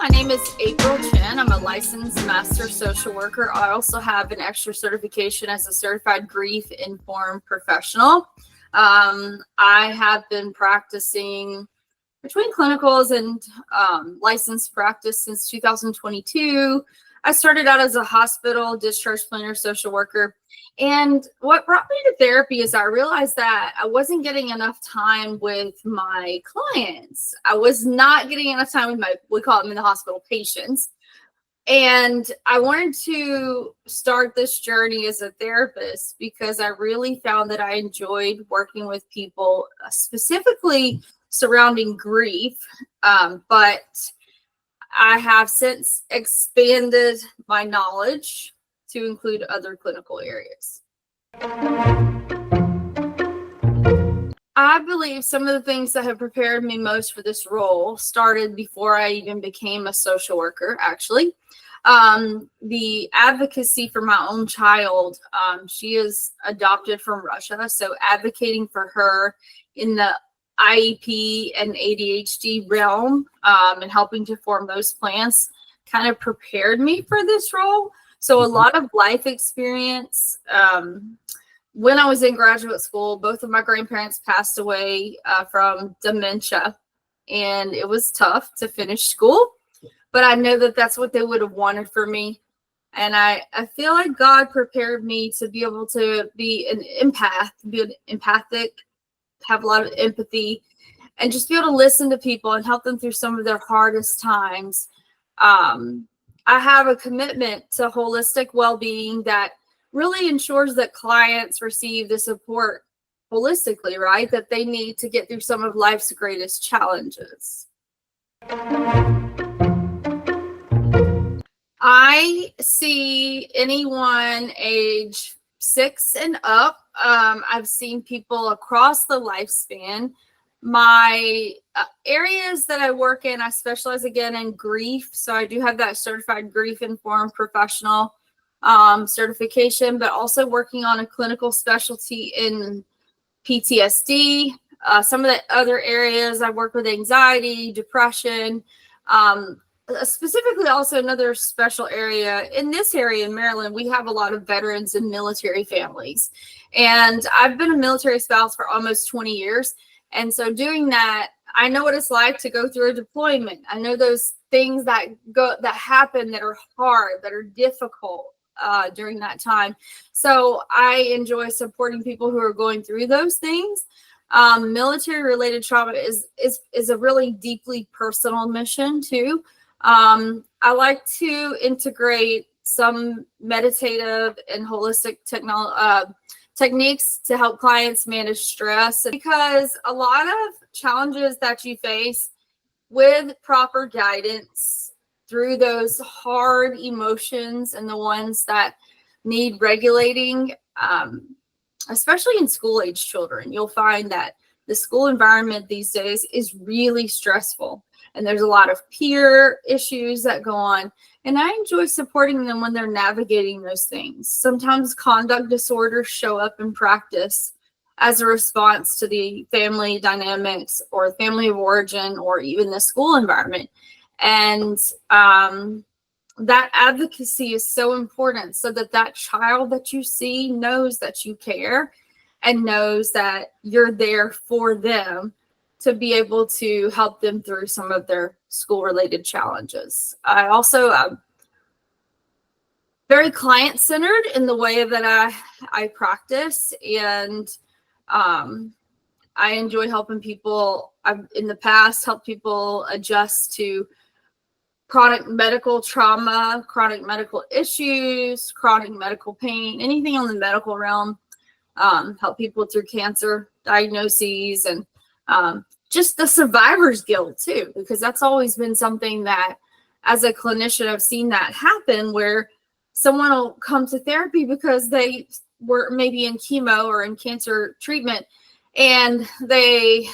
My name is April Chen. I'm a licensed master social worker. I also have an extra certification as a certified grief-informed professional. I have been practicing between clinicals and licensed practice since 2022. I started out as a hospital discharge planner social worker. And what brought me to therapy is I realized that I wasn't getting enough time with my clients. I was not getting enough time with we call them in the hospital, patients. And I wanted to start this journey as a therapist because I really found that I enjoyed working with people, specifically surrounding grief. But I have since expanded my knowledge to include other clinical areas. I believe some of the things that have prepared me most for this role started before I even became a social worker, actually. The advocacy for my own child. She is adopted from Russia, so advocating for her in the IEP and ADHD realm and helping to form those plans kind of prepared me for this role. So a lot of life experience. When I was in graduate school, both of my grandparents passed away from dementia, and it was tough to finish school, but I know that that's what they would have wanted for me. And I feel like God prepared me to be able to be an empath, be empathic, have a lot of empathy, and just be able to listen to people and help them through some of their hardest times. I have a commitment to holistic well-being that really ensures that clients receive the support holistically, right, that they need to get through some of life's greatest challenges. I see anyone age 6 and up. I've seen people across the lifespan. My areas that I work in, I specialize again in grief. So I do have that certified grief-informed professional certification, but also working on a clinical specialty in PTSD. Some of the other areas I work with anxiety, depression, specifically also another special area. In this area in Maryland, we have a lot of veterans and military families. And I've been a military spouse for almost 20 years. And so doing that, I know what it's like to go through a deployment. I know those things that happen that are hard, that are difficult during that time. So I enjoy supporting people who are going through those things. Military related trauma is a really deeply personal mission too. I like to integrate some meditative and holistic techniques to help clients manage stress, because a lot of challenges that you face with proper guidance through those hard emotions and the ones that need regulating, especially in school age children, you'll find that the school environment these days is really stressful. And there's a lot of peer issues that go on. And I enjoy supporting them when they're navigating those things. Sometimes conduct disorders show up in practice as a response to the family dynamics or family of origin or even the school environment. And that advocacy is so important so that that child that you see knows that you care and knows that you're there for them to be able to help them through some of their school-related challenges. I also very client-centered in the way that I practice, and I enjoy helping people. I've in the past helped people adjust to chronic medical trauma, chronic medical issues, chronic medical pain, anything on the medical realm. Help people through cancer diagnoses and just the survivor's guilt too, because that's always been something that as a clinician, I've seen that happen where someone will come to therapy because they were maybe in chemo or in cancer treatment and they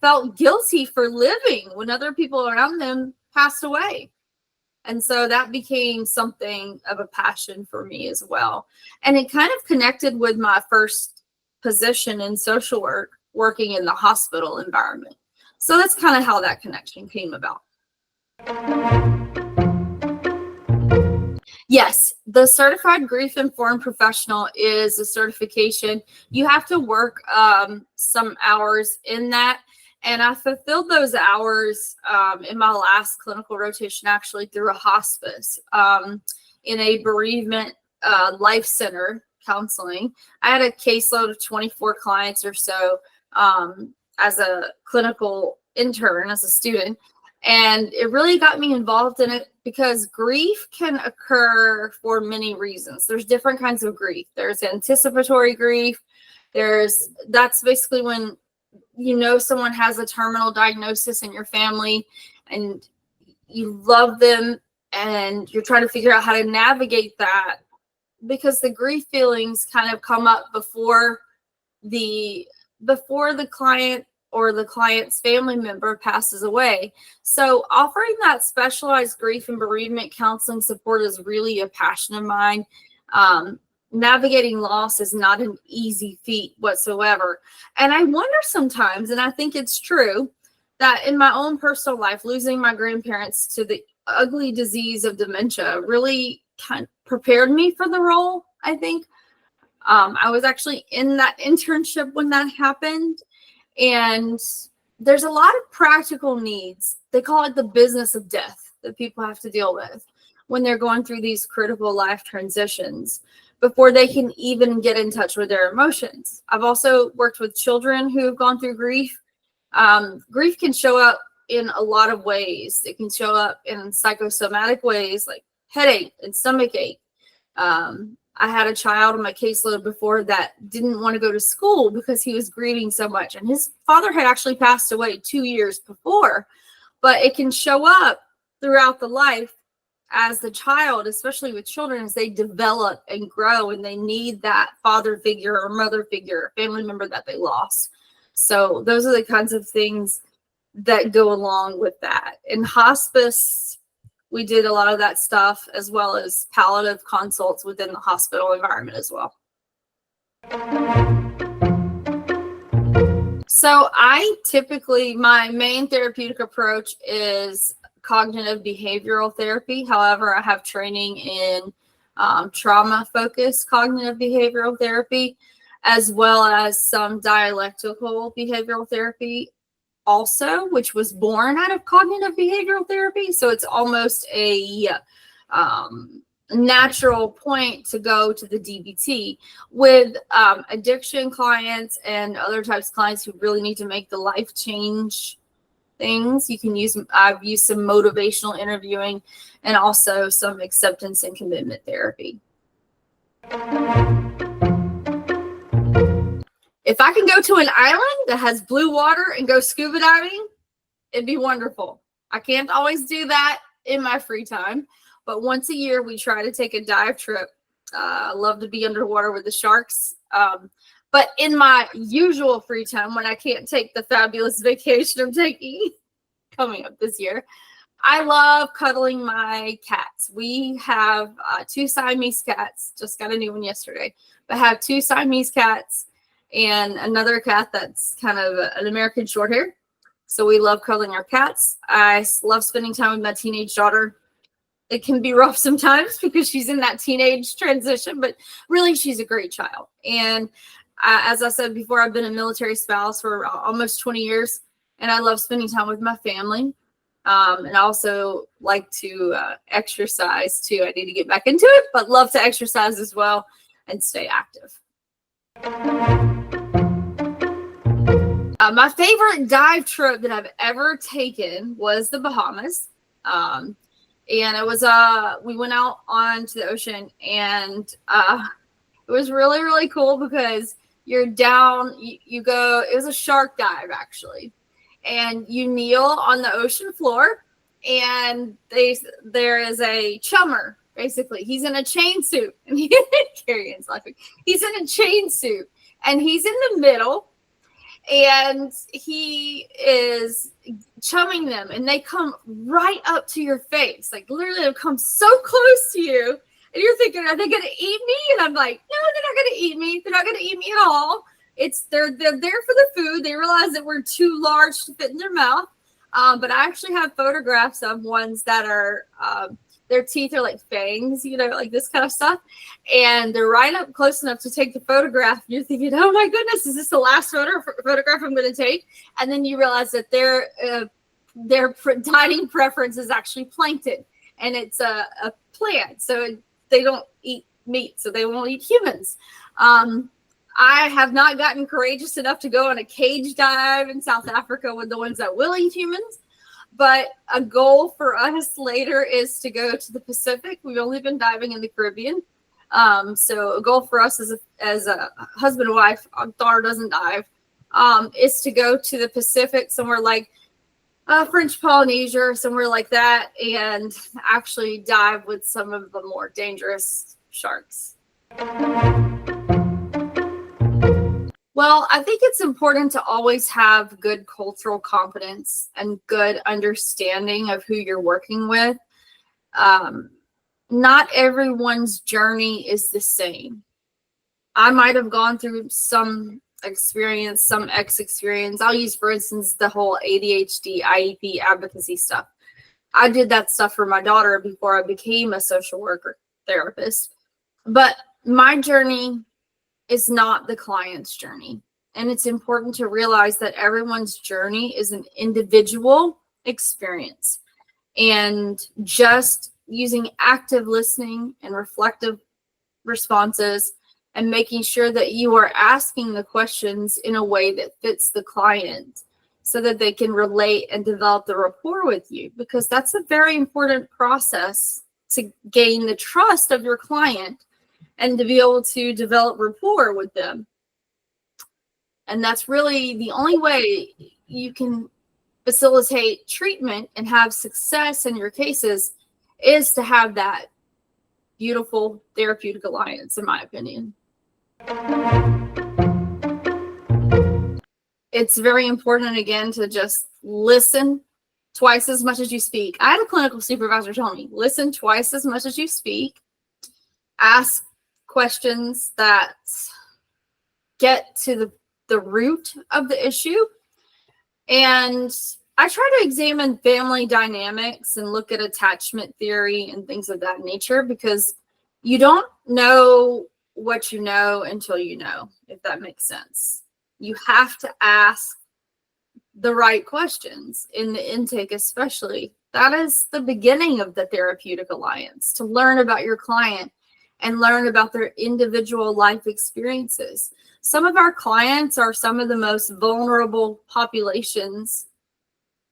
felt guilty for living when other people around them passed away. And so that became something of a passion for me as well. And it kind of connected with my first position in social work, working in the hospital environment. So that's kind of how that connection came about. Yes, the Certified Grief Informed Professional is a certification. You have to work some hours in that. And I fulfilled those hours in my last clinical rotation, actually through a hospice in a bereavement life center counseling. I had a caseload of 24 clients or so as a clinical intern, as a student. And it really got me involved in it because grief can occur for many reasons. There's different kinds of grief. There's anticipatory grief. That's basically when you know someone has a terminal diagnosis in your family and you love them and you're trying to figure out how to navigate that, because the grief feelings kind of come up before the client or the client's family member passes away. So offering that specialized grief and bereavement counseling support is really a passion of mine. Navigating loss is not an easy feat whatsoever. And I wonder sometimes, and I think it's true, that in my own personal life, losing my grandparents to the ugly disease of dementia really kind of prepared me for the role, I think. I was actually in that internship when that happened. And there's a lot of practical needs. They call it the business of death that people have to deal with when they're going through these critical life transitions before they can even get in touch with their emotions. I've also worked with children who have gone through grief. Grief can show up in a lot of ways. It can show up in psychosomatic ways like headache and stomach ache. I had a child on my caseload before that didn't want to go to school because he was grieving so much. And his father had actually passed away 2 years before. But it can show up throughout the life as the child, especially with children, as they develop and grow and they need that father figure or mother figure, family member that they lost. So those are the kinds of things that go along with that. In hospice, we did a lot of that stuff, as well as palliative consults within the hospital environment as well. So my main therapeutic approach is cognitive behavioral therapy. However, I have training in trauma-focused cognitive behavioral therapy, as well as some dialectical behavioral therapy also, which was born out of cognitive behavioral therapy. So it's almost a natural point to go to the DBT with addiction clients and other types of clients who really need to make the life change things. I've used some motivational interviewing and also some acceptance and commitment therapy. If I can go to an island that has blue water and go scuba diving, it'd be wonderful. I can't always do that in my free time, but once a year we try to take a dive trip. I love to be underwater with the sharks. But in my usual free time, when I can't take the fabulous vacation I'm taking coming up this year, I love cuddling my cats. We have 2 Siamese cats. Just got a new one yesterday. But have 2 Siamese cats and another cat that's kind of an American Shorthair. So we love cuddling our cats. I love spending time with my teenage daughter. It can be rough sometimes because she's in that teenage transition, but really she's a great child. And as I said before, I've been a military spouse for almost 20 years, and I love spending time with my family. And I also like to exercise too. I need to get back into it, but love to exercise as well and stay active. My favorite dive trip that I've ever taken was the Bahamas. And it was, we went out onto the ocean, and it was really, really cool because you're down, you go, it was a shark dive actually. And you kneel on the ocean floor, and there is a chummer, basically. He's in a chain suit. And Carrie's laughing. He's in a chain suit, and he's in the middle, and he is chumming them, and they come right up to your face. Like literally they'll come so close to you, and you're thinking, are they going to eat me? And I'm like, no, they're not going to eat me. They're not going to eat me at all. They're there for the food. They realize that we're too large to fit in their mouth. But I actually have photographs of ones that are their teeth are like fangs, like this kind of stuff. And they're right up close enough to take the photograph. You're thinking, oh my goodness, is this the last photograph I'm going to take? And then you realize that their dining preference is actually plankton, and it's a plant. So they don't eat meat, so they won't eat humans. I have not gotten courageous enough to go on a cage dive in South Africa with the ones that will eat humans. But a goal for us later is to go to the Pacific. We've only been diving in the Caribbean. So a goal for us as a husband and wife, our daughter doesn't dive, is to go to the Pacific, somewhere like French Polynesia or somewhere like that, and actually dive with some of the more dangerous sharks. Well, I think it's important to always have good cultural competence and good understanding of who you're working with. Not everyone's journey is the same. I might have gone through some experience, some experience. I'll use, for instance, the whole ADHD, IEP advocacy stuff. I did that stuff for my daughter before I became a social worker therapist. But my journey is not the client's journey. And it's important to realize that everyone's journey is an individual experience. And just using active listening and reflective responses and making sure that you are asking the questions in a way that fits the client so that they can relate and develop the rapport with you, because that's a very important process to gain the trust of your client and to be able to develop rapport with them. And that's really the only way you can facilitate treatment and have success in your cases, is to have that beautiful therapeutic alliance, in my opinion. It's very important, again, to just listen twice as much as you speak. I had a clinical supervisor tell me, listen twice as much as you speak. Ask questions that get to the root of the issue. And I try to examine family dynamics and look at attachment theory and things of that nature, because you don't know what you know until you know, if that makes sense. You have to ask the right questions in the intake, especially. That is the beginning of the therapeutic alliance, to learn about your client and learn about their individual life experiences. Some of our clients are some of the most vulnerable populations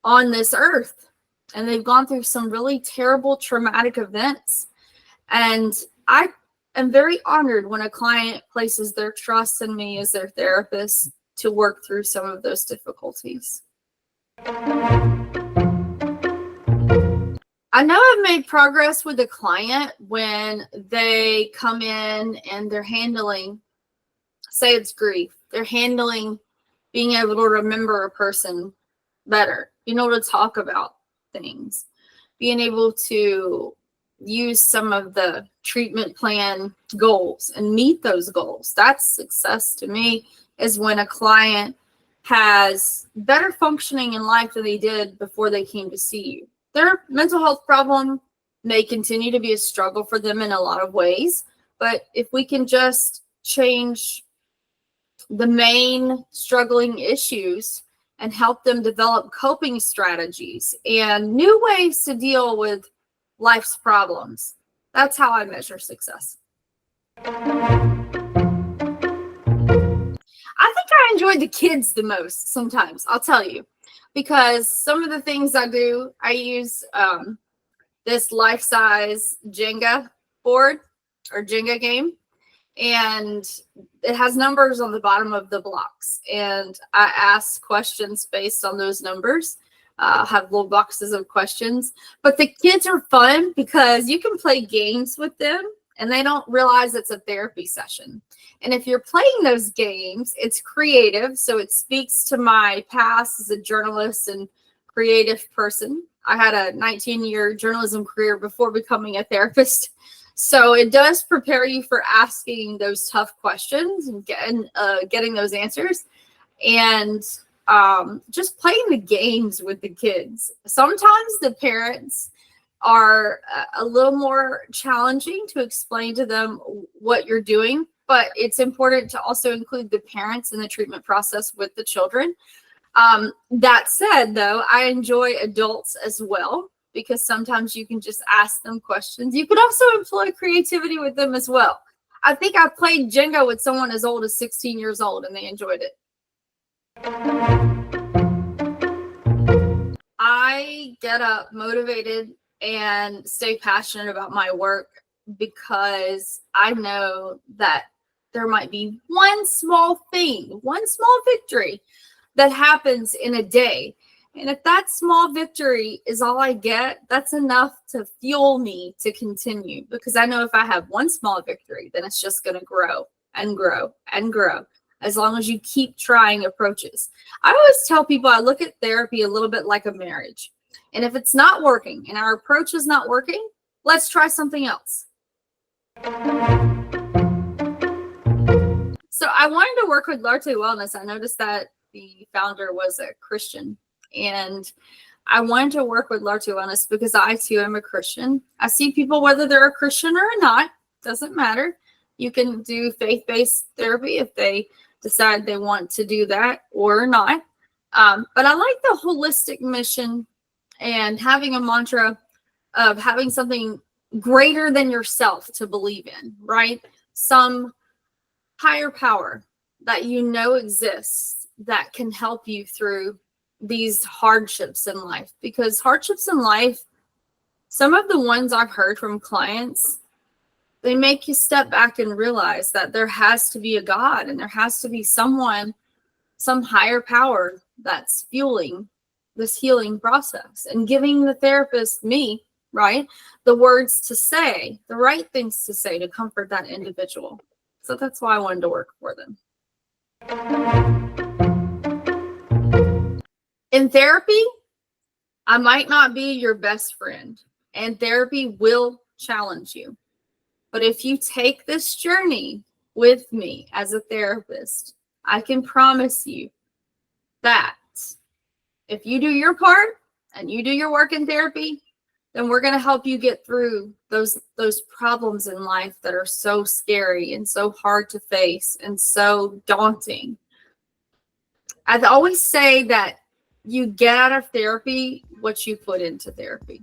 on this earth, and they've gone through some really terrible traumatic events. And I am very honored when a client places their trust in me as their therapist to work through some of those difficulties. I know I've made progress with a client when they come in and they're handling, say it's grief, they're handling being able to remember a person better, being able to talk about things, being able to use some of the treatment plan goals and meet those goals. That's success to me, is when a client has better functioning in life than they did before they came to see you. Their mental health problem may continue to be a struggle for them in a lot of ways, but if we can just change the main struggling issues and help them develop coping strategies and new ways to deal with life's problems, that's how I measure success. I think I enjoy the kids the most sometimes, I'll tell you, because some of the things I do, I use this life-size Jenga board or Jenga game, and it has numbers on the bottom of the blocks, and I ask questions based on those numbers. Have little boxes of questions, but the kids are fun because you can play games with them and they don't realize it's a therapy session. And if you're playing those games, it's creative. So it speaks to my past as a journalist and creative person. I had a 19-year journalism career before becoming a therapist. So it does prepare you for asking those tough questions and getting those answers. And just playing the games with the kids. Sometimes the parents are a little more challenging to explain to them what you're doing, but it's important to also include the parents in the treatment process with the children. That said, though, I enjoy adults as well, because sometimes you can just ask them questions. You can also employ creativity with them as well. I think I played Jenga with someone as old as 16 years old and they enjoyed it. I get up motivated and stay passionate about my work because I know that there might be one small thing, one small victory that happens in a day. And if that small victory is all I get, that's enough to fuel me to continue, because I know if I have one small victory, then it's just going to grow and grow and grow as long as you keep trying approaches. I always tell people I look at therapy a little bit like a marriage. And if it's not working and our approach is not working, let's try something else. So I wanted to work with L'Arte Wellness. I noticed that the founder was a Christian, and I wanted to work with L'Arte Wellness because I too am a Christian. I see people, whether they're a Christian or not, doesn't matter. You can do faith-based therapy if they decide they want to do that or not. But I like the holistic mission and having a mantra of having something greater than yourself to believe in, right? Some higher power that you know exists that can help you through these hardships in life. Because hardships in life, some of the ones I've heard from clients, they make you step back and realize that there has to be a God and there has to be someone, some higher power that's fueling this healing process and giving the therapist, me, right, the words to say, the right things to say to comfort that individual. So that's why I wanted to work for them. In therapy, I might not be your best friend, and therapy will challenge you. But if you take this journey with me as a therapist, I can promise you that if you do your part and you do your work in therapy, then we're going to help you get through those problems in life that are so scary and so hard to face and so daunting. I always say that you get out of therapy what you put into therapy.